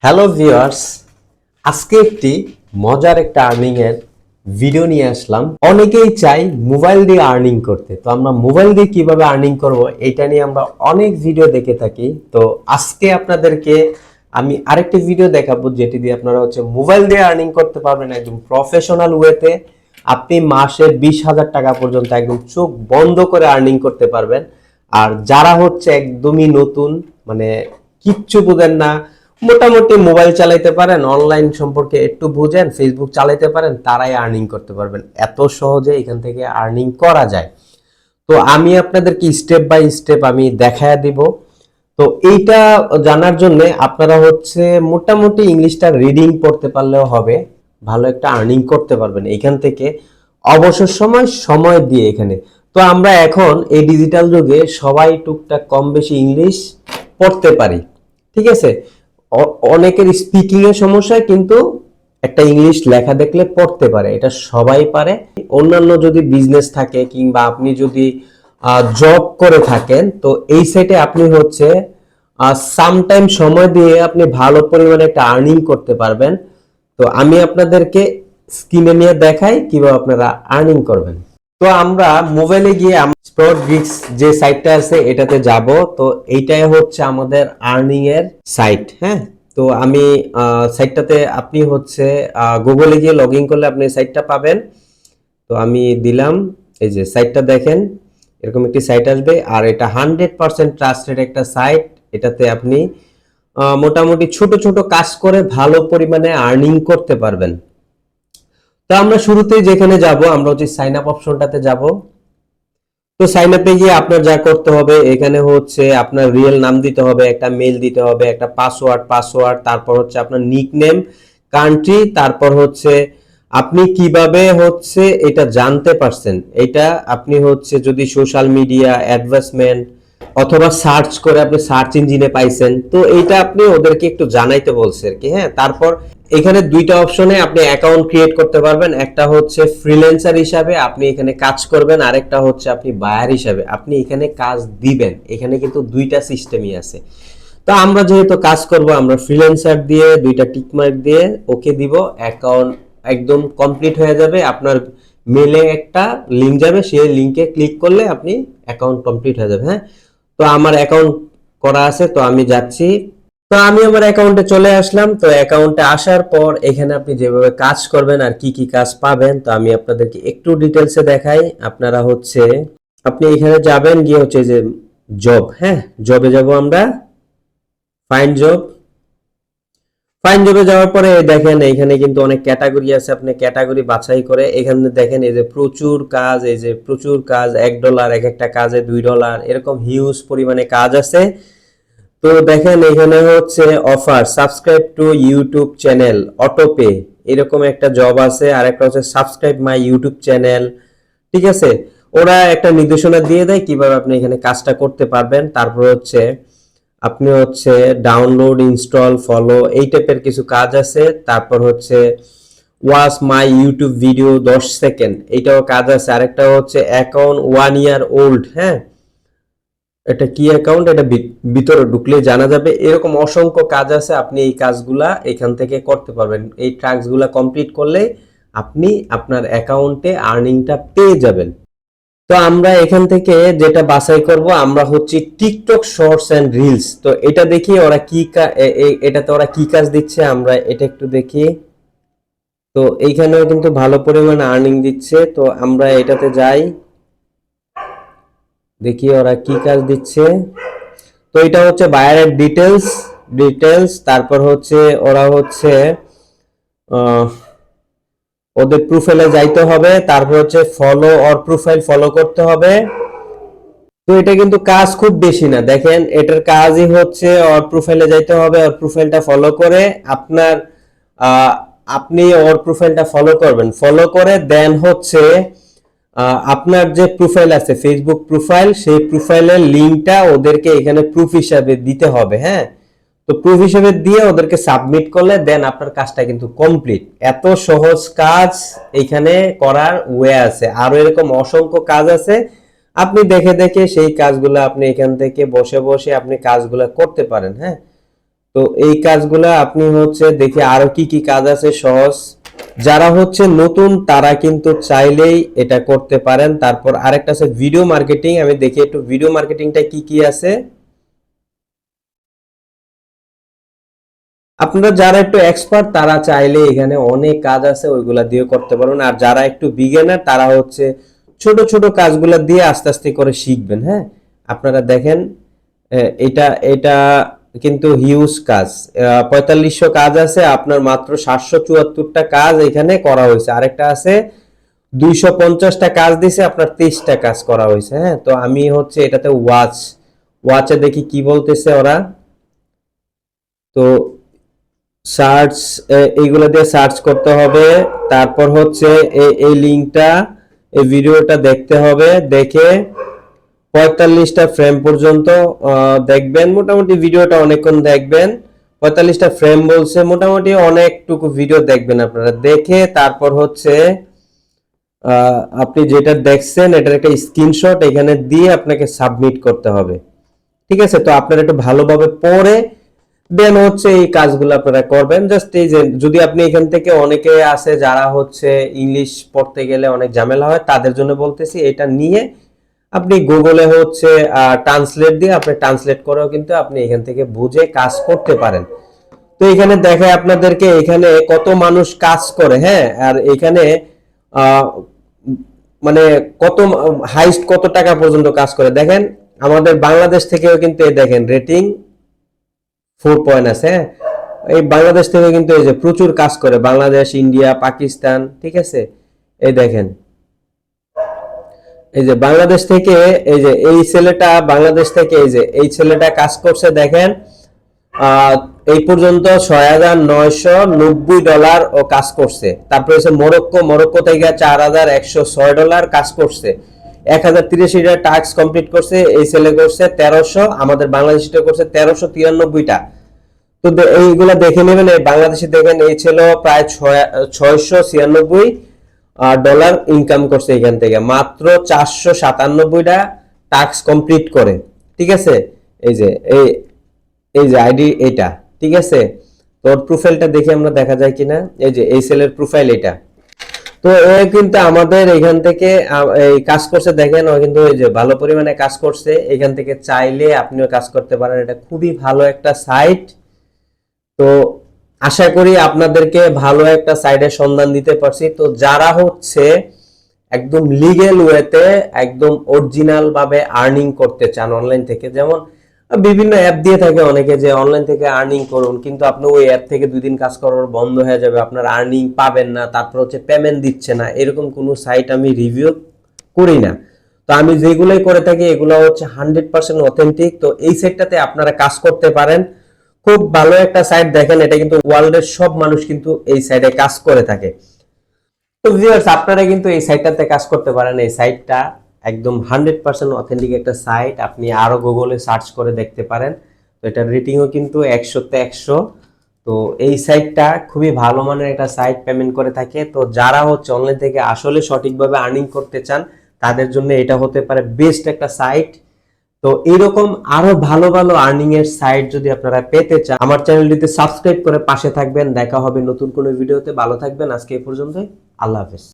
Hello viewers, আজকে একটি মজার একটা আর্নিং এর ভিডিও নিয়ে আসলাম। অনেকেই চাই মোবাইল দিয়ে আর্নিং করতে। তো আমরা মোবাইল দিয়ে কিভাবে আর্নিং করব এটা নিয়ে আমরা অনেক ভিডিও দেখে থাকি। তো আজকে আপনাদেরকে আমি আরেকটি ভিডিও দেখাবো যেটি দিয়ে আপনারা মোবাইল দিয়ে আর্নিং করতে পারবেন একদম প্রফেশনাল ওয়েতে। আপনি মাসে 20,000 টাকা পর্যন্ত একদম চোখ বন্ধ করে আর্নিং করতে পারবেন। আর যারা একদমই নতুন, মানে কিচ্ছু বোঝেন না, মোটামুটি মোবাইল চালাইতে পারেন, অনলাইন সম্পর্কে একটু বুঝেন, ফেসবুক চালাইতে পারেন, তারাই আর্নিং করতে পারবেন। এত সহজে এখান থেকে আর্নিং করা যায়। তো আমি আপনাদেরকে স্টেপ বাই স্টেপ আমি দেখায় দিব। তো এইটা জানার জন্য আপনারা মোটামুটি ইংলিশটা রিডিং পড়তে পারলেও হবে, ভালো একটা আর্নিং করতে পারবেন এখান থেকে অবসর সময় সময় দিয়ে এখানে। তো আমরা এখন এই ডিজিটাল যুগে সবাই টুকটাক কম বেশি ইংলিশ পড়তে পারি, ঠিক আছে। অনেকের স্পিকিং এর সমস্যা, কিন্তু একটা ইংলিশ লেখা দেখলে পড়তে পারে, এটা সবাই পারে। অন্যান্য যদি বিজনেস থাকে কিংবা আপনি যদি জব করে থাকেন, তো এই সাইটে আপনি সামটাইম সময় দিয়ে আপনি ভালো পরিমাণে একটা আর্নিং করতে পারবেন। তো আমি আপনাদেরকে স্ক্রিনে নিয়ে দেখাই কিভাবে আপনারা আর্নিং করবেন। তো আমরা মোবাইলে গিয়ে স্পট গিগস যে সাইটটা আছে এটাতে যাব। তো এইটাই আমাদের আর্নিং এর সাইট, হ্যাঁ। তো আমি সাইটটাতে আপনি গুগলে গিয়ে লগ ইন করলে আপনি সাইটটা পাবেন। তো আমি দিলাম, এই যে সাইটটা দেখেন, এরকম একটি সাইট আসবে। আর এটা 100% ট্রাস্টেড একটা সাইট। এটাতে আপনি মোটামুটি ছোট ছোট কাজ করে ভালো পরিমাণে আর্নিং করতে পারবেন। তো আমরা শুরুতেই যেখানে যাব, আমরা সাইন আপ অপশনটাতে যাব। তো সাইন আপে গিয়ে আপনার যা করতে হবে, এখানে আপনার রিয়েল নাম দিতে হবে, একটা মেল দিতে হবে, একটা পাসওয়ার্ড, তারপর আপনার নিকনেম, কান্ট্রি, তারপর আপনি কিভাবে এটা জানতে পারছেন। এটা আপনি যদি সোশ্যাল মিডিয়া অ্যাডভার্টাইজমেন্ট অথবা সার্চ করে আপনি সার্চ ইঞ্জিনে পাইছেন, তো এইটা আপনি ওদেরকে একটু জানাইতে বলছে আর কি, হ্যাঁ। তারপর এখানে দুইটা অপশনে আপনি অ্যাকাউন্ট ক্রিয়েট করতে পারবেন। একটা ফ্রিল্যান্সার হিসাবে আপনি এখানে কাজ করবেন, আরেকটা আপনি বায়ার হিসাবে আপনি এখানে কাজ দিবেন। এখানে কিন্তু দুইটা সিস্টেমই আছে। তো আমরা যেহেতু কাজ করব, আমরা ফ্রিল্যান্সার দিয়ে দুইটা টিক মার্ক দিয়ে ওকে দিব। অ্যাকাউন্ট একদম কমপ্লিট হয়ে যাবে। আপনার মেলে একটা লিংক যাবে, সেই লিংকে ক্লিক করলে আপনি অ্যাকাউন্ট কমপ্লিট হয়ে যাবে, হ্যাঁ। তো আমার অ্যাকাউন্ট করা আছে, তো আমি যাচ্ছি। তো আমি আমার অ্যাকাউন্টে চলে আসলাম। তো অ্যাকাউন্টে আসার পর এখানে আপনি যেভাবে কাজ করবেন আর কি কি কাজ পাবেন, তো আমি আপনাদেরকে একটু ডিটেলসে দেখাই। আপনারা আপনি এখানে যাবেন, গিয়ে যে জব, হ্যাঁ, জবে যাব আমরা। ফাইন্ড জব, ফাইন জবে যাওয়ার পরে দেখেন এখানে কিন্তু অনেক ক্যাটাগরি আছে। আপনি ক্যাটাগরি বাছাই করে এখানে দেখেন এই যে প্রচুর কাজ, এই যে প্রচুর কাজ, $1, এক একটা কাজে $2, এরকম হিউজ পরিমাণে কাজ আছে। তো দেখেন এখানে offer subscribe to YouTube channel autopay, এরকম একটা জব আছে। আর একটা সাবস্ক্রাইব মাই ইউটিউব চ্যানেল, ঠিক আছে। ওরা একটা নির্দেশনা দিয়ে দেয় কিভাবে আপনি এখানে কাজটা করতে পারবেন। তারপর আপনি ডাউনলোড, ইনস্টল, ফলো, এই টাইপের কিছু কাজ আছে। তারপর watch my YouTube video 10 second, এইটাও কাজ আছে। আরেকটা অ্যাকাউন্ট 1 ইয়ার ওল্ড, হ্যাঁ, এটা কি অ্যাকাউন্ট, এটা ভিতরে ঢুকলে জানা যাবে। এরকম অসংখ্য কাজ আছে, আপনি এই কাজগুলা এখান থেকে করতে পারবেন। এই টাস্কগুলা কমপ্লিট করলে আপনি আপনার অ্যাকাউন্টে আর্নিংটা পেয়ে যাবেন। তো আমরা এখান থেকে যেটা বাছাই করব, আমরা টিকটক শর্টস এন্ড রিলস। তো এটা দেখি ওরা কি এটাতে ওরা কি কাজ দিচ্ছে, আমরা এটা একটু দেখি। তো এইখানেও কিন্তু ভালো পরিমাণে আর্নিং দিচ্ছে। তো আমরা এটাতে যাই, দেখি ওরা কি কাজ দিচ্ছে। তো এটা বায়ারের ডিটেলস। তারপর ওরা ওদের প্রোফাইলে যাইতে হবে। তারপর ফলো অর প্রোফাইল ফলো করতে হবে। তো এটা কিন্তু কাজ খুব বেশি না, দেখেন এটার কাজই ওর প্রোফাইলে যাইতে হবে, ওর প্রোফাইলটা ফলো করে আপনি ওর প্রোফাইলটা ফলো করবেন। ফলো করে দেন আপনার যে প্রোফাইল আছে ফেসবুক প্রোফাইল, সেই প্রোফাইলের লিংকটা ওদেরকে এখানে প্রুফ হিসাবে দিতে হবে, হ্যাঁ। তো প্রুফ হিসেবে দিয়ে ওদেরকে সাবমিট করলে দেন আপনার কাজটা কিন্তু কমপ্লিট। এত সহজ কাজ এখানে করার ওয়ে আছে, আরো এরকম অসংখ্য কাজ আছে। আপনি দেখে দেখে সেই কাজগুলো আপনি এখান থেকে বসে বসে আপনি কাজগুলো করতে পারেন, হ্যাঁ। তো তো এই কাজগুলা আপনি হচ্ছে দেখি আরো কি কি কাজ আছে সহজ, যারা হচ্ছে নতুন তারা কিন্তু চাইলেই এটা করতে পারেন। তারপর আরেকটা আছে ভিডিও মার্কেটিং, আমি দেখি একটু ভিডিও মার্কেটিংটা কি কি আছে। আপনারা যারা একটু এক্সপার্ট তারা চাইলে এখানে অনেক কাজ আছে ওইগুলা দিয়ে করতে পারবেন, আর যারা একটু বিগিনার তারা হচ্ছে ছোট ছোট কাজগুলা দিয়ে আস্তে আস্তে করে শিখবেন। হ্যাঁ, আপনারা দেখেন এটা এটা কিন্তু হিউজ কাজ, 4500 কাজ আছে, আপনার মাত্র 774টা কাজ এখানে করা হয়েছে। আরেকটা আছে 250টা কাজ দিছে, আপনার 23টা কাজ করা হয়েছে। হ্যাঁ, তো আমি হচ্ছে এটাতে ওয়াচে দেখি কি বলতেছে ওরা। তো সার্চ, এইগুলো দিয়ে সার্চ করতে হবে, তারপর হচ্ছে এই লিংকটা, এই ভিডিওটা দেখতে হবে, দেখে 45টা ফ্রেম পর্যন্ত দেখবেন। মোটামুটি ভিডিওটা অনেকক্ষণ দেখবেন, 45টা ফ্রেম বলছে, মোটামুটি অনেকটুকু ভিডিও দেখবেন আপনারা। দেখে তারপর হচ্ছে আপনি যেটা দেখছেন এটার একটা স্ক্রিনশট এখানে দিয়ে আপনাকে সাবমিট করতে হবে। ঠিক আছে, তো আপনারা একটু ভালোভাবে পড়ে দেন হচ্ছে এই কাজগুলো আপনারা করবেন। জাস্ট এই যে যদি আপনি এখান থেকে, অনেকে আছে যারা হচ্ছে ইংলিশ পড়তে গেলে অনেক ঝামেলা হয়, তাদের জন্য বলতেছি এটা নিয়ে আপনি গুগলে হচ্ছে ট্রান্সলেট দিয়ে আপনি ট্রান্সলেট করেও কিন্তু আপনি এখান থেকে বুঝে কাজ করতে পারেন। তো এখানে দেখে আপনাদেরকে এখানে কত মানুষ কাজ করে। হ্যাঁ, আর এখানে মানে কত হাইস্ট কত টাকা পর্যন্ত কাজ করে দেখেন। আমাদের বাংলাদেশ থেকেও কিন্তু এই দেখেন রেটিং 4 পয়েন্ট আছে। হ্যাঁ, এই বাংলাদেশ থেকে কিন্তু এই যে প্রচুর কাজ করে, বাংলাদেশ, ইন্ডিয়া, পাকিস্তান। ঠিক আছে, এই দেখেন এই যে বাংলাদেশ থেকে এই যে এই ছেলেটা বাংলাদেশ থেকে এই যে এই ছেলেটা কাজ করছে দেখেন, এই পর্যন্ত $6,990 ও কাজ করছে। তারপরে হচ্ছে মরক্কো থেকে $4,106 কাজ করছে, 1083টা টাস্ক কমপ্লিট করছে। এই ছেলে করছে 1300, আমাদের বাংলাদেশিটা করছে 1393টা। তো এইগুলা দেখে নেবেন। এই বাংলাদেশে দেখেন এই ছিল প্রায় $696 ইনকাম করছে এখান থেকে, মাত্র 497টা টাস্ক কমপ্লিট করে। ঠিক আছে, এই যে এই যে আইডি এটা। ঠিক আছে, তোর প্রোফাইলটা দেখি আমরা, দেখা যায় কিনা। এই যে এই সেলের প্রোফাইল এটা। তো ও কিন্তু আমাদের এখান থেকে এই কাজ করছে দেখেন, ও কিন্তু এই যে ভালো পরিমাণে কাজ করছে। এখান থেকে চাইলে আপনিও কাজ করতে পারেন, এটা খুবই ভালো একটা সাইট। তো আশা করি আপনাদেরকে ভালো একটা সাইটের সন্ধান দিতে পারছি। তো যারা হচ্ছে একদম লিগ্যাল ওয়েতে একদম অরিজিনাল ভাবে আর্নিং করতে চান অনলাইন থেকে, যেমন বিভিন্ন অ্যাপ দিয়ে থাকে অনেকে যে অনলাইন থেকে আর্নিং করুন, কিন্তু আপনি ওই অ্যাপ থেকে 2 দিন কাজ করার বন্ধ হয়ে যাবে, আপনার আর্নিং পাবেন না, তারপর হচ্ছে পেমেন্ট দিচ্ছে না, এরকম কোনো সাইট আমি রিভিউ করি না। তো আমি যেগুলোই করে থাকি এগুলো হচ্ছে 100% অথেন্টিক। তো এই সাইটটাতে আপনারা কাজ করতে পারেন, খুব ভালো একটা সাইট। দেখেন এটা কিন্তু ওয়ার্ল্ডের সব মানুষ কিন্তু এই সাইটে কাজ করে থাকে। তো ভিউয়ার্স, আপনারা কিন্তু এই সাইটটাতে কাজ করতে পারেন। এই সাইটটা একদম 100% অথেন্টিক একটা সাইট, আপনি আরো গুগলে সার্চ করে দেখতে পারেন। তো এটার রেটিংও কিন্তু 100তে 100। তো এই সাইটটা খুবই ভালো মানের একটা সাইট, পেমেন্ট করে থাকে। তো যারা হচ্ছে অনলাইন থেকে আসলে সঠিকভাবে আর্নিং করতে চান তাদের জন্য এটা হতে পারে বেস্ট একটা সাইট। তো এইরকম আরো ভালো ভালো আর্নিং এর সাইট যদি আপনারা পেতে চান, আমার চ্যানেলটিতে সাবস্ক্রাইব করে পাশে থাকবেন। দেখা হবে নতুন কোনো ভিডিওতে, ভালো থাকবেন। আজকে এই পর্যন্তই, আল্লাহ হাফেজ।